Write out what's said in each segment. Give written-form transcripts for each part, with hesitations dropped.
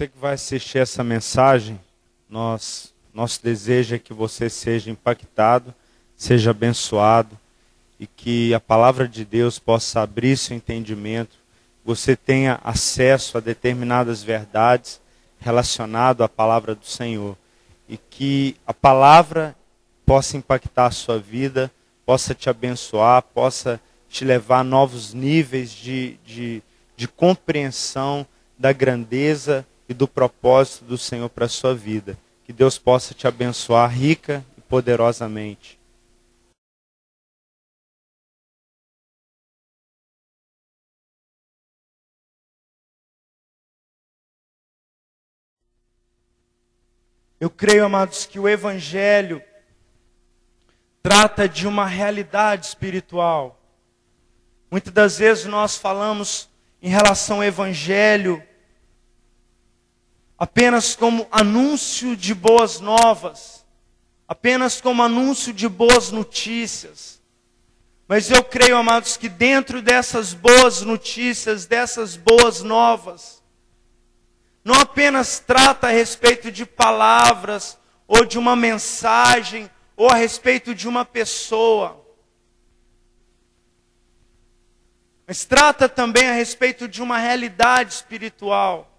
você que vai assistir essa mensagem, nosso desejo é que você seja impactado, seja abençoado e que a palavra de Deus possa abrir seu entendimento, você tenha acesso a determinadas verdades relacionadas à palavra do Senhor e que a palavra possa impactar a sua vida, possa te abençoar, possa te levar a novos níveis de compreensão da grandeza e do propósito do Senhor para a sua vida. Que Deus possa te abençoar rica e poderosamente. Eu creio, amados, que o Evangelho trata de uma realidade espiritual. Muitas das vezes nós falamos em relação ao Evangelho apenas como anúncio de boas novas, apenas como anúncio de boas notícias. Mas eu creio, amados, que dentro dessas boas notícias, dessas boas novas, não apenas trata a respeito de palavras, ou de uma mensagem, ou a respeito de uma pessoa, mas trata também a respeito de uma realidade espiritual.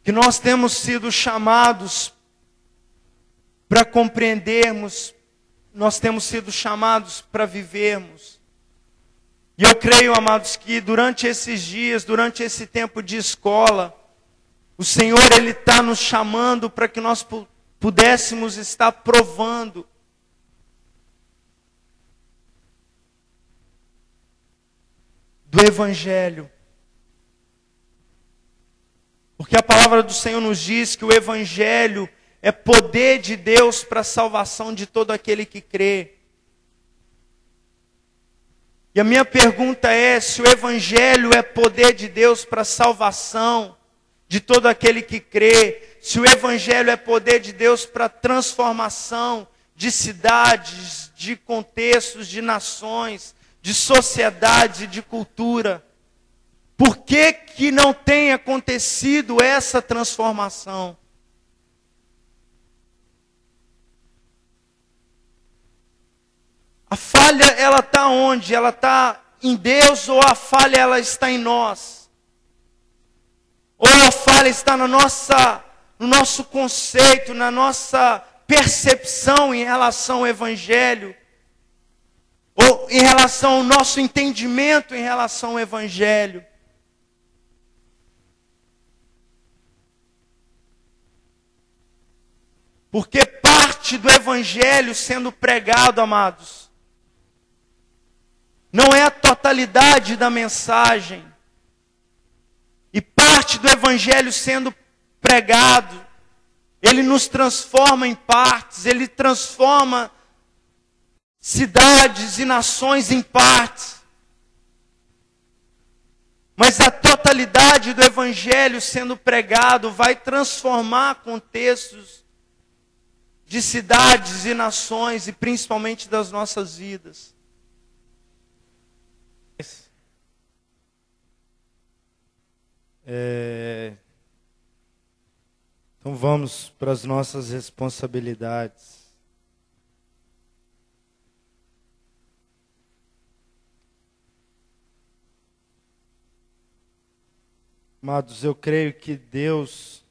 Que nós temos sido chamados para compreendermos, nós temos sido chamados para vivermos. E eu creio, amados, que durante esses dias, durante esse tempo de escola, o Senhor, Ele está nos chamando para que nós pudéssemos estar provando do Evangelho. Porque a palavra do Senhor nos diz que o Evangelho é poder de Deus para a salvação de todo aquele que crê. E a minha pergunta é, se o Evangelho é poder de Deus para a salvação de todo aquele que crê, se o Evangelho é poder de Deus para a transformação de cidades, de contextos, de nações, de sociedades e de cultura, por que que não tem acontecido essa transformação? A falha, ela está onde? Ela está em Deus ou a falha ela está em nós? Ou a falha está no nosso conceito, na nossa percepção em relação ao Evangelho? Ou em relação ao nosso entendimento em relação ao Evangelho? Porque parte do Evangelho sendo pregado, amados, não é a totalidade da mensagem. E parte do Evangelho sendo pregado, ele nos transforma em partes, ele transforma cidades e nações em partes. Mas a totalidade do Evangelho sendo pregado vai transformar contextos de cidades e nações, e principalmente das nossas vidas. Então vamos para as nossas responsabilidades. Amados, eu creio que Deus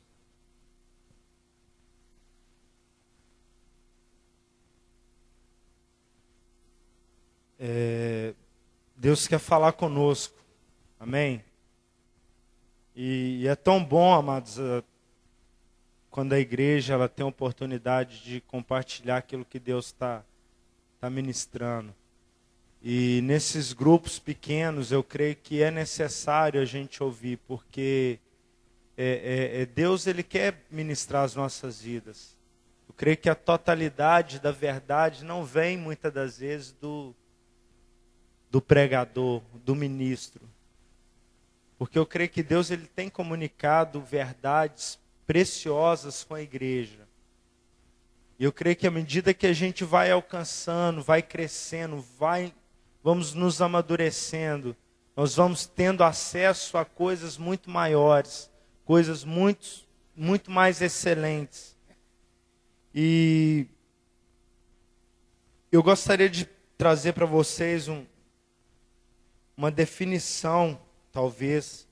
quer falar conosco, amém? E é tão bom, amados, quando a igreja ela tem a oportunidade de compartilhar aquilo que Deus está ministrando. E nesses grupos pequenos, eu creio que é necessário a gente ouvir, porque Deus ele quer ministrar as nossas vidas. Eu creio que a totalidade da verdade não vem muitas das vezes do pregador, do ministro. Porque eu creio que Deus ele tem comunicado verdades preciosas com a igreja. E eu creio que à medida que a gente vai alcançando, vai crescendo, vamos nos amadurecendo, nós vamos tendo acesso a coisas muito maiores, coisas muito mais excelentes. E eu gostaria de trazer para vocês uma definição, talvez,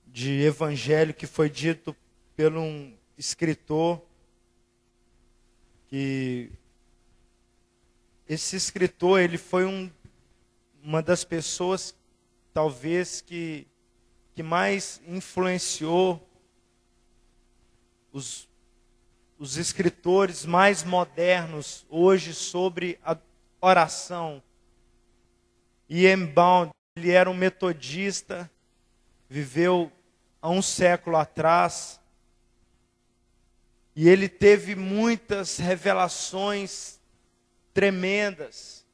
de evangelho que foi dito por um escritor, que esse escritor, ele foi uma das pessoas, talvez, que mais influenciou os escritores mais modernos hoje sobre a oração. E.M. Bound, ele era um metodista, viveu há um século atrás, e ele teve muitas revelações tremendas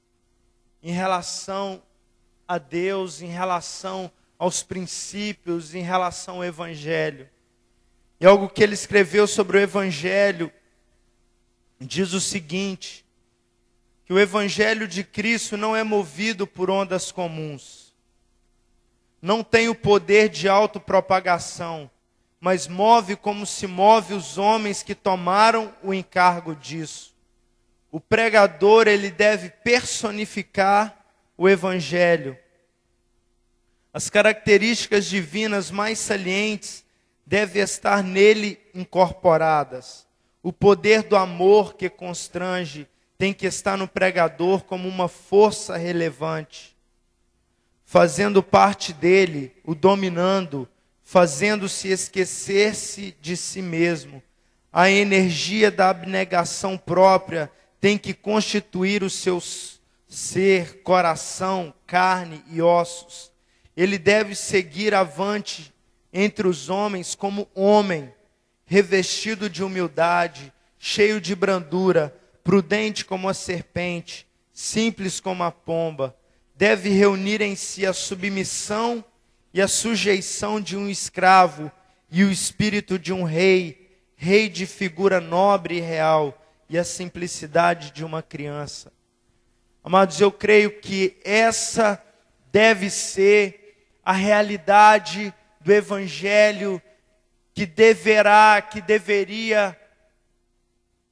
em relação a Deus, em relação aos princípios, em relação ao Evangelho. E algo que ele escreveu sobre o Evangelho diz o seguinte: que o Evangelho de Cristo não é movido por ondas comuns, não tem o poder de autopropagação, mas move como se move os homens que tomaram o encargo disso. O pregador, ele deve personificar o Evangelho. As características divinas mais salientes devem estar nele incorporadas. O poder do amor que constrange tem que estar no pregador como uma força relevante, fazendo parte dele, o dominando, fazendo-se esquecer-se de si mesmo. A energia da abnegação própria tem que constituir o seu ser, coração, carne e ossos. Ele deve seguir avante entre os homens como homem, revestido de humildade, cheio de brandura, prudente como a serpente, simples como a pomba. Deve reunir em si a submissão e a sujeição de um escravo e o espírito de um rei, rei de figura nobre e real, e a simplicidade de uma criança. Amados, eu creio que essa deve ser a realidade do Evangelho que deveria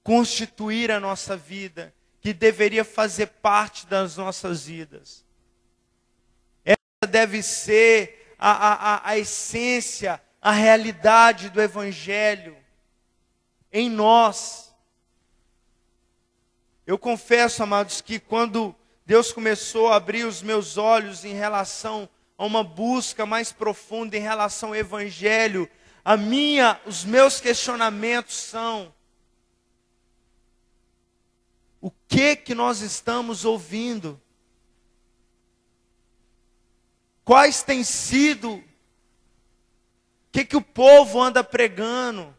constituir a nossa vida, que deveria fazer parte das nossas vidas. Essa deve ser a essência, a realidade do Evangelho em nós. Eu confesso, amados, que quando Deus começou a abrir os meus olhos em relação a uma busca mais profunda em relação ao Evangelho, os meus questionamentos são: o que nós estamos ouvindo? Quais têm sido? O que o povo anda pregando?